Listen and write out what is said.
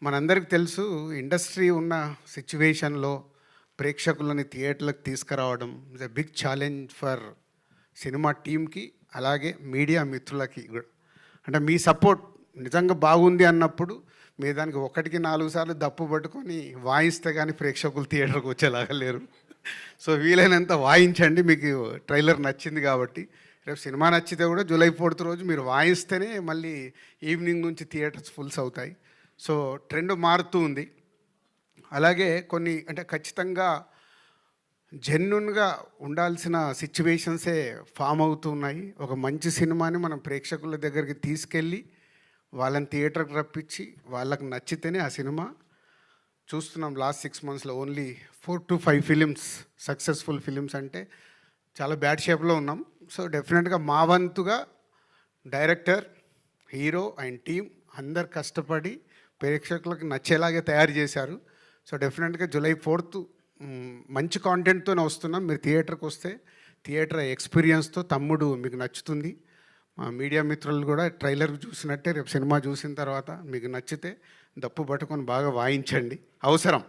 మనందరికి తెలుసు ఇండస్ట్రీ ఉన్న సిచ్యువేషన్‌లో ప్రేక్షకులని థియేటర్‌లకు తీసుకురావడం is a big challenge for cinema టీమ్‌కి, అలాగే మీడియా మిత్రులకి గూడా. అంటే మీ సపోర్ట్ నిజంగా బాగుంది అన్నప్పుడు మీరు దానికి ఒకటికి 4 సార్లు దప్పు పట్టుకొని వాయిస్తే గానీ ప్రేక్షకులు థియేటర్‌కి వచ్చేలాగా లేరు. సో వీలైనంత వాయించండి. మీకు ట్రైలర్ నచ్చింది కాబట్టి. రేపు సినిమా నచ్చితే కూడా జూలై 4థ్ రోజు మీరు వాయిస్తేనే మళ్ళీ ఈవినింగ్ నుంచి థియేటర్స్ ఫుల్స్ అవుతాయి. సో ట్రెండ్ మారుతూ ఉంది. అలాగే కొన్ని అంటే ఖచ్చితంగా జెన్యూన్‌గా ఉండాల్సిన సిచ్యువేషన్సే ఫామ్ అవుతున్నాయి. ఒక మంచి సినిమాని మనం ప్రేక్షకుల దగ్గరికి తీసుకెళ్ళి వాళ్ళని థియేటర్‌కి రప్పించి వాళ్ళకి నచ్చితేనే ఆ సినిమా చూస్తున్నాం. లాస్ట్ 6 మంత్స్‌లో ఓన్లీ 4-5 ఫిలిమ్స్ సక్సెస్ఫుల్ ఫిలిమ్స్ అంటే చాలా బ్యాడ్ షేప్‌లో ఉన్నాం. సో డెఫినెట్‌గా మా వంతుగా డైరెక్టర్, హీరో అండ్ టీమ్ అందరు కష్టపడి ప్రేక్షకులకు నచ్చేలాగే తయారు చేశారు. సో డెఫినెట్గా జూలై 4th మంచి కాంటెంట్తోనే వస్తున్నాం. మీరు థియేటర్కి వస్తే థియేటర్ ఎక్స్పీరియన్స్తో తమ్ముడు మీకు నచ్చుతుంది. మా మీడియా మిత్రులు కూడా ట్రైలర్ చూసినట్టే రేపు సినిమా చూసిన తర్వాత మీకు నచ్చితే దప్పు పట్టుకొని బాగా వాయించండి. అవసరం.